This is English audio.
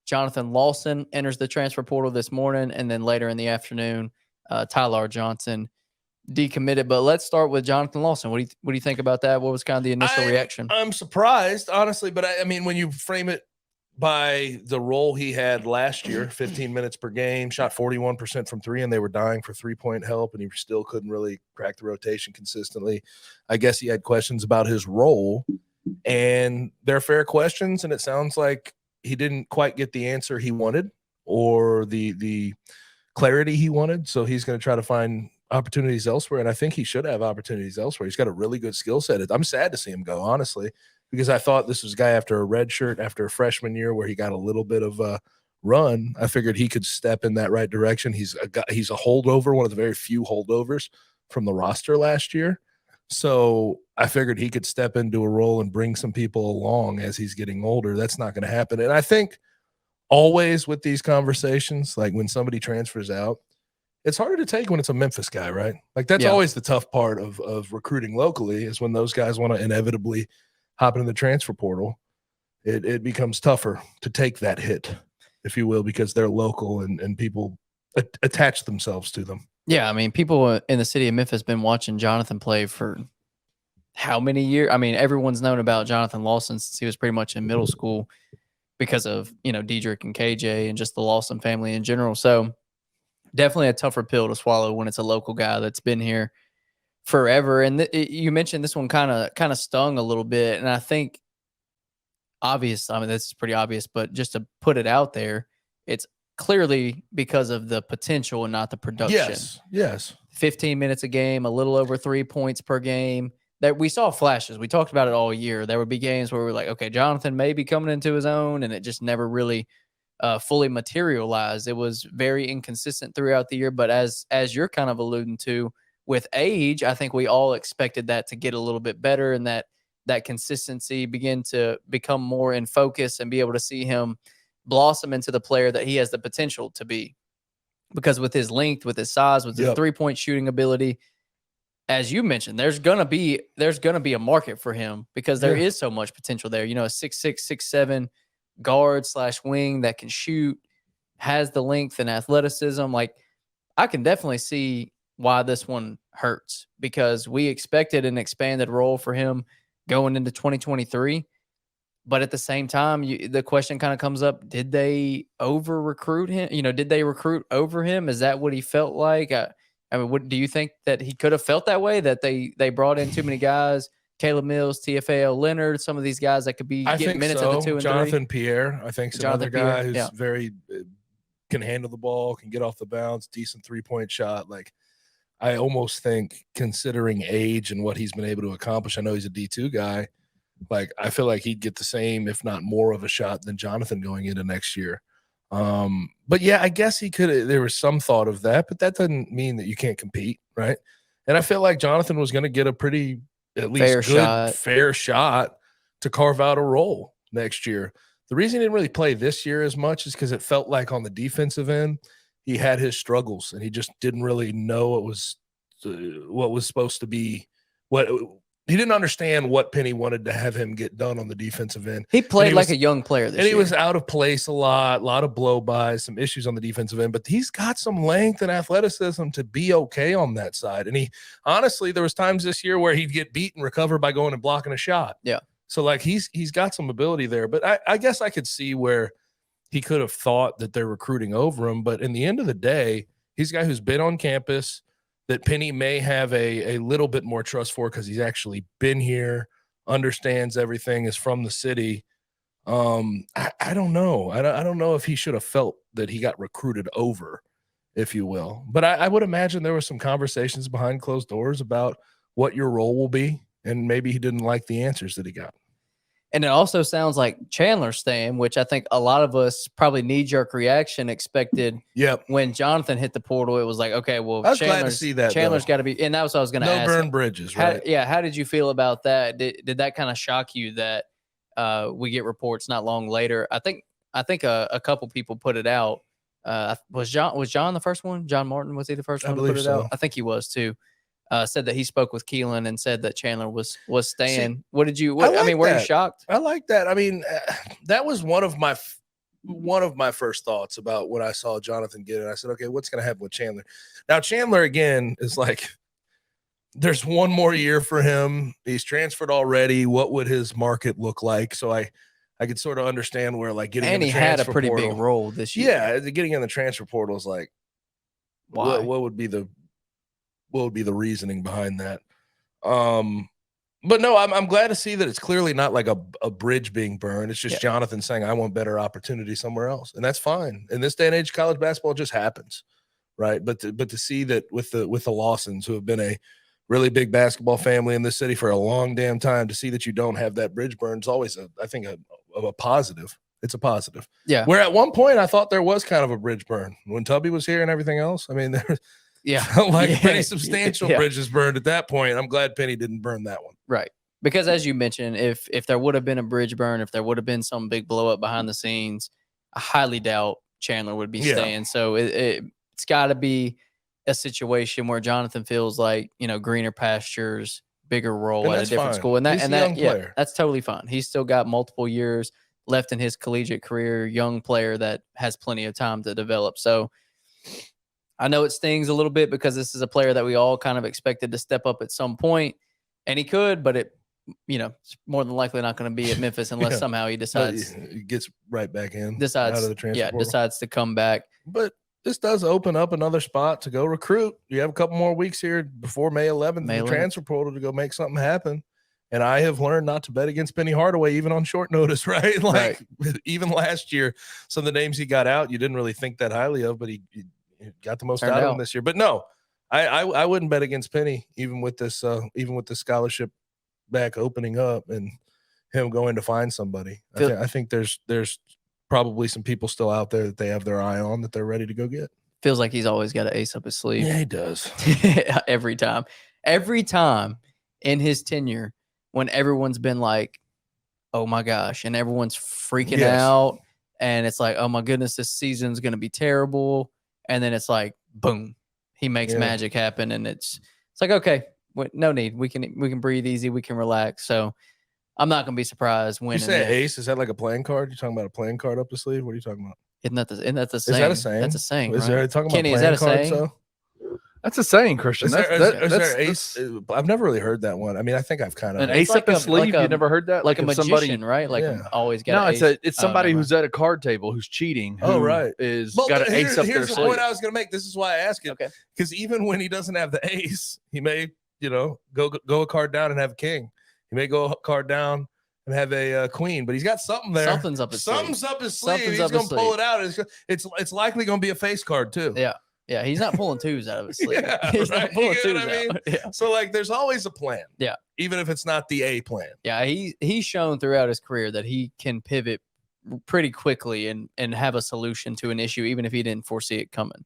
Johnathan Lawson enters the transfer portal this morning, and then later in the afternoon, Tyler Johnson decommitted. But let's start with Johnathan Lawson. What do you think about that? What was kind of the initial reaction? I'm surprised, honestly, but I mean, when you frame it by the role he had last year, 15 minutes per game, shot 41% from three, and they were dying for 3-point help, and he still couldn't really crack the rotation consistently. I guess he had questions about his role, and they're fair questions, and it sounds like he didn't quite get the answer he wanted or the clarity he wanted, so he's going to try to find opportunities elsewhere, and I think he should have opportunities elsewhere. He's got a really good skill set. I'm sad to see him go, honestly, because I thought this was a guy after a redshirt, after a freshman year where he got a little bit of a run. I figured he could step in that right direction. He's a holdover, one of the very few holdovers from the roster last year. So I figured he could step into a role and bring some people along as he's getting older. That's not going to happen. And I think always with these conversations, like when somebody transfers out, it's harder to take when it's a Memphis guy, right? Like that's always the tough part of recruiting locally, is when those guys want to inevitably hop into the transfer portal. It becomes tougher to take that hit, if you will, because they're local and people attach themselves to them. Yeah, I mean, people in the city of Memphis been watching Johnathan play for how many years? I mean, everyone's known about Johnathan Lawson since he was pretty much in middle school because of, Diedrich and KJ and just the Lawson family in general. So definitely a tougher pill to swallow when it's a local guy that's been here forever. And you mentioned this one kind of stung a little bit, and I think obvious. I mean, this is pretty obvious, but just to put it out there, it's clearly because of the potential and not the production. Yes. 15 minutes a game, a little over 3 points per game. That we saw flashes. We talked about it all year. There would be games where we were like, okay, Johnathan may be coming into his own, and it just never really fully materialized. It was very inconsistent throughout the year. But as you're kind of alluding to, with age, I think we all expected that to get a little bit better, and that consistency begin to become more in focus and be able to see him blossom into the player that he has the potential to be. Because with his length, with his size, with his 3-point shooting ability, as you mentioned, there's gonna be a market for him because there is so much potential there. A 6'6", 6'7" guard/wing that can shoot, has the length and athleticism. Like, I can definitely see why this one hurts, because we expected an expanded role for him going into 2023. But at the same time, the question kind of comes up: did they over recruit him? Did they recruit over him? Is that what he felt like? I mean, what do you think, that he could have felt that way, that they brought in too many guys? Caleb Mills, TFAL Leonard, some of these guys that could be getting minutes at the 2 and 3. Jonathan Pierre, I think, is another guy who's very can handle the ball, can get off the bounce, decent 3-point shot. Like, I almost think, considering age and what he's been able to accomplish, I know he's a D2 guy. Like, I feel like he'd get the same, if not more of a shot than Johnathan going into next year. But yeah, I guess he could. There was some thought of that, but that doesn't mean that you can't compete, right? And I feel like Johnathan was going to get a pretty, at least fair shot to carve out a role next year. The reason he didn't really play this year as much is because it felt like on the defensive end he had his struggles, and he just didn't really know what was supposed to be. He didn't understand what Penny wanted to have him get done on the defensive end. He played like a young player this year. And he was out of place a lot of blow-bys, some issues on the defensive end, but he's got some length and athleticism to be okay on that side. And he, honestly, there was times this year where he'd get beat and recover by going and blocking a shot. Yeah. So, like, he's got some ability there. But I guess I could see where he could have thought that they're recruiting over him. But in the end of the day, he's a guy who's been on campus, that Penny may have a little bit more trust for because he's actually been here, understands everything, is from the city. I don't know. I don't know if he should have felt that he got recruited over, if you will. But I would imagine there were some conversations behind closed doors about what your role will be, and maybe he didn't like the answers that he got. And it also sounds like Chandler staying, which I think a lot of us probably knee-jerk reaction expected. Yep. When Johnathan hit the portal, it was like, okay, well, I was glad to see that. Chandler's got to be, and that was what I was going to ask. No burn bridges, right? How did you feel about that? Did that kind of shock you that we get reports not long later? I think a couple people put it out. Was John the first one? John Martin, was he the first one to put it out? I think he was too. Said that he spoke with Keelan and said that Chandler was staying. What did you? Were you shocked? I like that. I mean, that was one of my one of my first thoughts about what I saw Johnathan get. And I said, okay, what's going to happen with Chandler? Now, Chandler, again, is like, there's one more year for him. He's transferred already. What would his market look like? So I could sort of understand where, like, getting in the transfer had a pretty portal, big role this year. Yeah, getting in the transfer portal is like, why? What would be the reasoning behind that? But no, I'm glad to see that it's clearly not like a bridge being burned. It's just Johnathan saying, I want better opportunity somewhere else. And that's fine. In this day and age, college basketball just happens, right? But to see that with the Lawsons, who have been a really big basketball family in this city for a long damn time, to see that you don't have that bridge burn is always, I think, a positive. It's a positive. Yeah. Where at one point I thought there was kind of a bridge burn when Tubby was here and everything else. I mean, there felt like pretty substantial bridges burned at that point. I'm glad Penny didn't burn that one. Right. Because as you mentioned, if there would have been a bridge burn, if there would have been some big blow up behind the scenes, I highly doubt Chandler would be staying. So it's got to be a situation where Johnathan feels like, greener pastures, bigger role at a different school. And that's totally fine. He's still got multiple years left in his collegiate career, young player that has plenty of time to develop. So I know it stings a little bit because this is a player that we all kind of expected to step up at some point, and he could, but it's more than likely not going to be at Memphis unless somehow he decides he gets right back in, out of the transfer portal. Decides to come back. But this does open up another spot to go recruit. You have a couple more weeks here before May 11th in the transfer portal to go make something happen. And I have learned not to bet against Penny Hardaway, even on short notice, right? Like, even last year, some of the names he got out, you didn't really think that highly of, but he got the most out of him this year. But no, I wouldn't bet against Penny, even with this scholarship back opening up and him going to find somebody. I think there's probably some people still out there that they have their eye on that they're ready to go get. Feels like he's always got an ace up his sleeve. Yeah, he does. Every time in his tenure, when everyone's been like, oh my gosh, and everyone's freaking out, and it's like, oh my goodness, this season's going to be terrible. And then it's like, boom, he makes magic happen. And it's like, okay, no need. We can breathe easy. We can relax. So I'm not going to be surprised when you say ace. Is that like a playing card? You're talking about a playing card up the sleeve? What are you talking about? Isn't that the saying? Is that a saying? That's a saying. Is there talking Kenny, about playing is that a cards? saying? So? That's a saying, Christian. Is there ace? I've never really heard that one. I mean, I think I've kind of an ace up the sleeve. You never heard that? Like a magician, right? Like always got. No, it's somebody who's at a card table who's cheating. Is got an ace up their sleeve. Here's the point I was going to make. This is why I ask it. Okay. Because even when he doesn't have the ace, he may go a card down and have a king. He may go a card down and have a queen, but he's got something there. Something's up his sleeve. He's going to pull it out. It's likely going to be a face card too. Yeah, he's not pulling twos out of his sleeve. He's not pulling twos out. Yeah. So like, there's always a plan. Yeah, even if it's not the A plan. Yeah, he's shown throughout his career that he can pivot pretty quickly and have a solution to an issue, even if he didn't foresee it coming.